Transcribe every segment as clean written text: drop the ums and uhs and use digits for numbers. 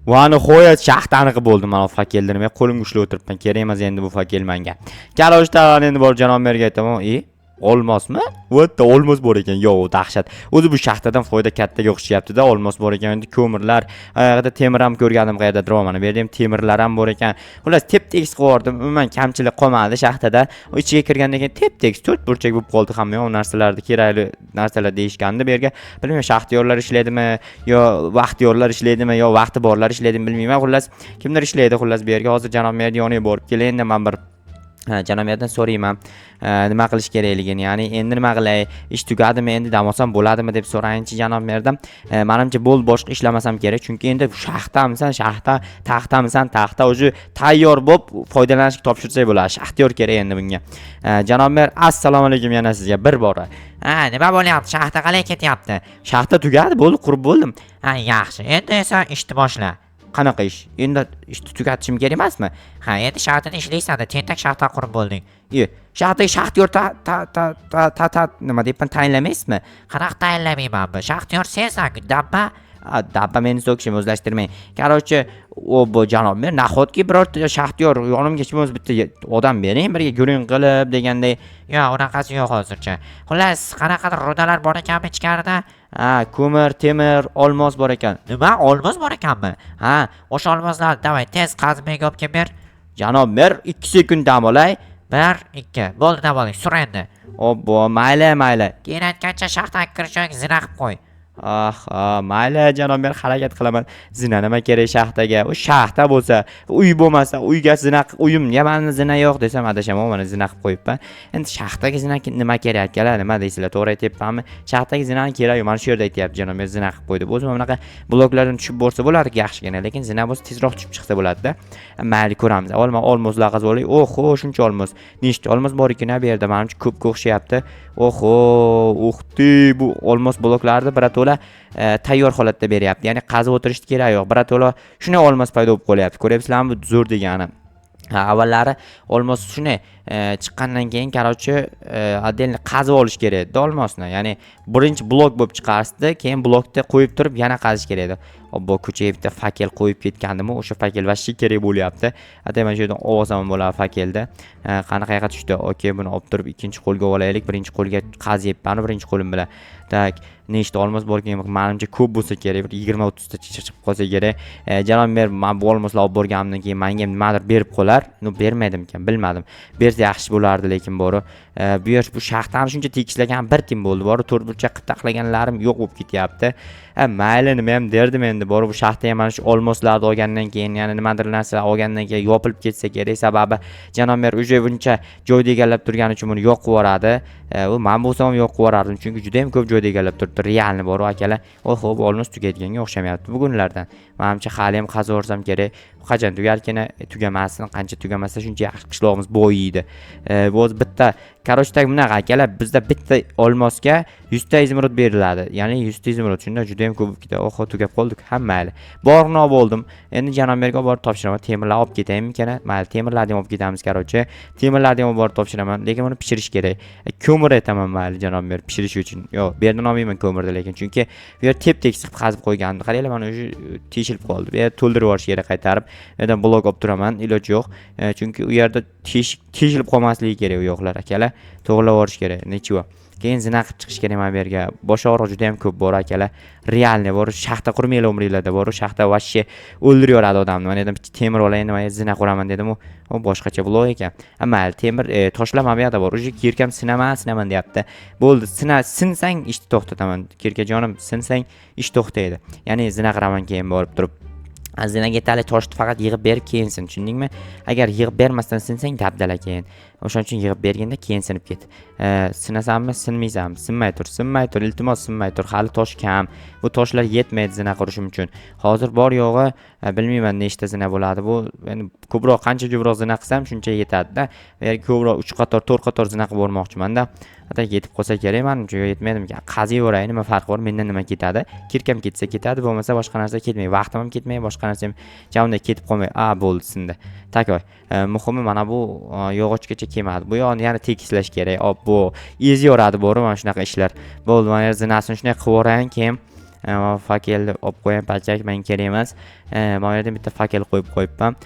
Va nihoyat shaxtani qilib bo'ldim mana fakelni. Men qo'limga ushlab o'tiribman. Kerak emas endi bu fakel menga. Kalojda endi bor janob merga aytaman, olmosmi? O'tda olmos bor ekan. Yo'q, dahshat. O'zi bu shaxtadan foyda kattaga o'xshayapti-da, olmos bor ekan. Endi ko'mirlar, oyog'ida temir ham ko'rganim qayerdadir, mana bu yerda ham temirlar ham bor ekan. Xullas, tep-tekis qilib umuman kamchilik qolmadi shaxtada. Ichiga kirgandan keyin tep-tekis to'rt burchak bo'lib qoldi hamma yo'q narsalarda, kerakli narsalar deyishgandi bu yerga. Bilmayman, shaxtiyorlar ishlaydimi yo vaqtiyorlar ishlaydimi yo vaqti borlar ishlaydimi bilmayman. Xullas, kimdir ishlaydi xullas bu yerga. Hozir janob merning yoniga borib kelay, endi men bir janob merdan so'rayman. Nima qilish kerakligini, ya'ni endi nima qilay, ish tugadimi, endi dam olsam bo'ladimi deb so'rayinchi janob merdan. Menimcha bo'l boshqa ishlamasam kerak, chunki endi shaxtamisan, shaxta, taxtamisan, taxta o'zi tayyor bo'lib foydalanishga topshirsak bo'ladi. Shaxtiyor kerak endi bunga. Janob mer, assalomu alaykum yana sizga bir bora. Nima bo'lyapti? Shaxta qalay ketyapti? Shaxta tugadi, bo'ldi, qurib bo'ldim. Yaxshi. Endi esa ishni boshla. Qanaqa ish? Endi ishni tugatishim kerak emasmi? Endi shaxtada ishlaysan-da, tentak shaxta qurib bo'lding. Shaxtaga shaxtiyor nima deb tayinlamaysizmi? Qanaqa tayinlamayman bu? Shaxtiyor sensan-ku, dabba. Dabba meni so'kishim, o'zlashtirmang. Qarochi, bu janob mer, nahotki birorta shaxtiyor yonimga chiqmas bitta odam bering, birga guring qilib deganday. Yo'q, unaqasi yo'q hozircha. Xullas, qanaqadir rudalar bor ekanmi ichkarida? Ko'mir, temir, olmos bor ekan. Nima? Olmos bor ekanmi? O'sha olmoslarni davay tez qazib olib kelib ber. Janob mer, 2 sekund dam olay. 1 2. Bo'ldi, dam oling. Sur endi. Obbo, mayli. Keyin aytgancha shaxtaga kirish joyiga zina qilib qo'y. Mayli janob mer, harakat qilaman. Zina nima kerak shaxtaga? U shaxta bo'lsa, uy bo'lmasa, uyga zina, uyimga meni zina yo'q desam adashaman, mana zina qilib qo'yibman. Endi shaxtaga zina nima kerak akalar? Nima deysizlar? To'g'ri aytyapmanmi? Shaxtaga zinaning keragi mana shu yerda aytyapti janob mer, zina qilib qo'ydi. O'zi bunaqa bloklardan tushib bo'lsa bo'lardi yaxshigina, lekin zina bo'lsa tezroq tushib chiqsa bo'lardi-da. Mayli, ko'ramiz. Avval olmoslar qazib olay. Oho, shuncha olmos. Nechta olmos bor ekan bu yerda? Menimcha ko'pga o'xshayapti. Oho, uxti, bu olmos bloklarni birato'la tayyor holatda beryapti. Ya'ni qazib o'tirishni kerak yo'q. Birato'la shunday olmos paydo bo'lib qolyapti. Ko'ryapsizlarmi? Bu zo'r degani. Avvallari olmos shunday chiqqandan keyin qarochi отдельно qazib olish kerak edi olmosni. Ya'ni birinchi blok bo'lib chiqarsdi, keyin blokda qo'yib turib yana qazish kerak edi. Obbo, ko'chaga bitta fakel qo'yib ketgandimi, o'sha fakel vashshi kerak bo'lyapti. Ataman shu yerdan olsam bo'ladi fakelda. Qanaqa tushdi? Okey, buni olib turib ikkinchi qo'lga olaylik. Birinchi qo'lga qazyapman, birinchi qo'lim bilan. Tak, nechta olmos bor ekan? Menimcha ko'p bo'lsa kerak, bir 20-30 ta chiqib qolsa kerak. Janob mer, men bu olmoslarni olib borganimdan keyin menga nimadir berib qolar. Bermadim ekan, bilmadim. Bersa yaxshi bo'lardi, lekin bori. Bu yer bu shaxtani shuncha tekislagan bir tim bo'ldi. Bori to'rt burchak qilib taqlaganlarim yo'q bo'lib ketyapti. Mayli, nima ham derdim endi. Bori bu shaxta ham mana shu olmoslarni olgandan keyin, ya'ni nimadir narsalar olgandan keyin yopilib ketsa kerak. Sababi janob mer o'sha buncha joyda egallab turgani uchun buni yo'q qilib yuboradi. Men bo'lsam ham yo'q qilib yuborardim, chunki juda ham ko'p joyda egallab turibdi. Realni bor akalar. Oho, bu olmos tugatganga o'xshamayapti bugunlardan. Menimcha hali ham qazorsam kerak. Qachon tugarkina tugamasin, qancha tugamasa shuncha yaxshi qishlog'imiz boyiydi. Bu o'zi bitta karochdak bunaqa akalar, bizda bitta olmosga 100 ta izmirod beriladi. Ya'ni 100 ta izmirod shunda juda ham ko'p bo'lib ketadi. Oho, tugab qoldik. Mayli. Borni olib oldim. Endi janob merga borib topshiraman. Temirlar olib ketaymikan? Mayli, temirlarni ham olib ketamiz karochi. Temirlarni ham borib topshiraman, lekin buni pishirish kerak. Ko'mir aytaman mayli janob mer, pishirish uchun. Yo'q, bu yerdan olmayman ko'mirni, lekin chunki bu yer tep-tekis qilib qazib qo'ygandim. Qaranglar, mana o'sha teshilib qoldi. Bu yer to'ldirib yuborish kerak qaytarib. Bu yerdan blok olib turaman, iloji yo'q. Chunki u yerda teshilib qolmasligi kerak u yo'qlar akalar. To'g'rilab yuborish kerak. Nechiva. Keyin zina qilib chiqish kerak mana bu yerga. Bosh og'rig'i juda ham ko'p bor akalar. Realni bor, shaxta qurmaylar umringlarda bor, shaxta vashshi o'ldiraveradi odamni. Mana yerdan bitta temir olay, endi men zina quraman dedim, u boshqacha blok ekan. Mayli, temir toshlar mana bu yerda bor. O'sha kirkam sinaman deyapti. Bo'ldi, sinsang ishni to'xtataman. Kirkajonim, sinsang ish to'xtaydi. Ya'ni zina qiraman keyin borib turib. Zinaga yetali toshni faqat yig'ib berib keyinsin, tushundingmi? Agar yig'ib bermasdan sinsang dabdala keyin. O'shaning uchun yig'ib berganda keyin sinib ket. Sinasanmi, sinmaysanmi? Sinmay tur, iltimos sinmay tur. Hali tosh kam. Bu toshlar yetmaydi zina qurishim uchun. Hozir bor yo'g'i bilmayman nechta zina bo'ladi. Bu endi ko'proq qancha ko'proq zina qilsam shuncha yetadi-da. Yoki ko'proq 3 qator, 4 qator zina qilib bormoqchiman-da. Hatta yetib qolsa kerak, menimcha yetmaydimi? Qaziy o'ray, nima farqi bor? Mendan nima ketadi? Kirkam ketsa ketadi, bo'lmasa boshqa narsa ketmaydi. Vaqtim ham ketmaydi, boshqa narsa ham javonda ketib qolmaydi. Bo'ldi, sindi. Takoy. Muhimi mana bu yog'ochgacha kelmadi. Bu yoqni yana tekislash kerak. Bu eziyoradi bor mana shunaqa ishlar. Bo'ldi, mana zinasini shunday qilib o'rayman, keyin Fakelni olib qo'ying, pachak men kerak emas. Mana yerda bitta fakel qo'yib qo'yibman.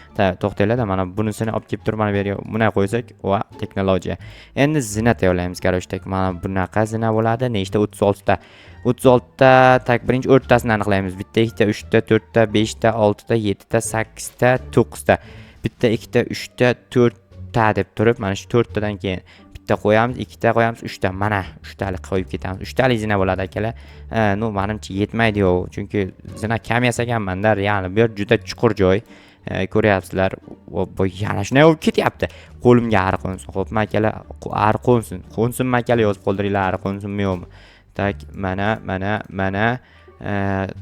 To'xtanglar, mana bunisini olib kelib turib mana bu yerga bunday qo'ysak, va texnologiya. Endi zina tayyorlaymiz, qarashdak. Mana bunaqa zina bo'ladi. Nechta 36 ta. 36 ta, tak birinchi o'rtasini aniqlaymiz. Bitta, ikkita, 3 ta, 4 ta, 5 ta, 6 ta, 7 ta, 8 ta, 9 ta. Bitta, ikkita, 3 ta, 4 ta deb turib, mana shu 4 tadan keyin bitta qo'yamiz, ikkita qo'yamiz, 3 ta. Mana 3 talik qo'yib ketamiz. 3 talik zina bo'ladi akalar. No, menimcha yetmaydi-yu, chunki zina kam yasaganman-da, ya'ni bu yer juda chuqur joy. Ko'ryapsizlar. Bu yana shunday bo'lib ketyapti. Qo'limga ari qo'nsin. Xo'p, makalar, ari qo'nsin. Qo'nsin makalar yozib qoldiringlar, ari qo'nsinmi yo'qmi? Tak, mana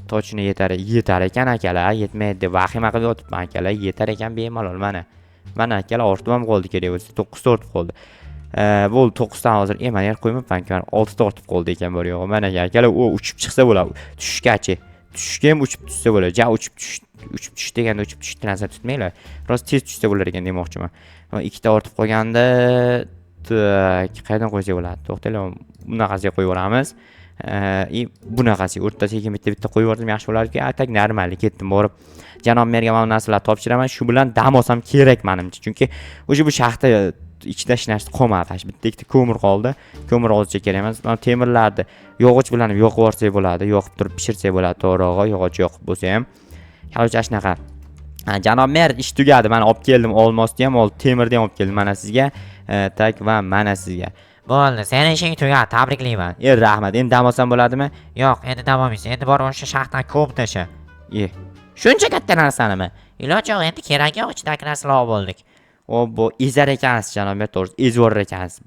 tochni yetar ekan akalar, yetmaydi deb vahima qilib yotibman akalar, yetar ekan bemalol mana. Mana akalar ortib ham qoldi kerak bo'lsa, 9 ta ortib qoldi. Bo'ldi 9 ta hozir mana yer qo'ymayman, 6 ta ortib qoldi ekan bu yo'q. Mana akalar, u uchib chiqsa bo'ladi. Tushgachi. Tushga ham uchib tushsa bo'ladi. Ja uchib tush deganda uchib tush narsa tutmanglar. Rost tez tushsa bo'lar ekan demoqchiman. Ikkita ortib qolganda qayerdan qo'ysak bo'ladi? To'xtanglar, bunaqasiga qo'yib yuboramiz. Bunaqasiga o'rtasiga bitta qo'yib yuborsam yaxshi bo'lardi. Atak normali ketdim borib. Janob merga mana narsalar topshiraman. Shu bilan dam olsam kerak menimcha. Chunki o'sha bu shaxta ichida hech narsa qolmadi. Bitta ikkita ko'mir qoldi. Ko'mir hozircha kerak emas. Mana temirlarni yog'och bilan yoqib yuborsak bo'ladi. Yoqib turib pishirsak bo'ladi to'g'rirog'i. Yog'och yoqib bo'lsa ham. Hozircha shunaqa. Janob mer, ish tugadi. Men olib keldim. Olmosni ham olib, temirni ham olib keldim mana sizga. Tak va mana sizga. Bo'ldi, sening ishing tugadi, tabriklayman. Rahmat. Endi dam olsam bo'ladimi? Yo'q, endi dam olmaysan. Endi borib o'sha shaxtdan ko'p tasha. Shuncha katta narsanimi? Iloji yo'q, endi kerak yo'q, ichidagi narsalar olib bo'ldik. Bu ezar ekansiz, janob mer, to'g'risi ezvorar ekansiz.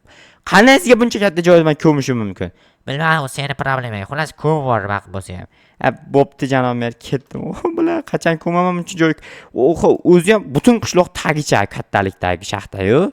Qanday sizga buncha katta joyda men ko'mishim mumkin? Bilmadim, u seni problemang. Xullas, ko'p bor vaqt bo'lsa ham. Bo'pti janob mer, ketdim. Bular qachon ko'maman buncha joy. O'zi ham butun qishloq tagicha kattalikdagi shaxta-yu.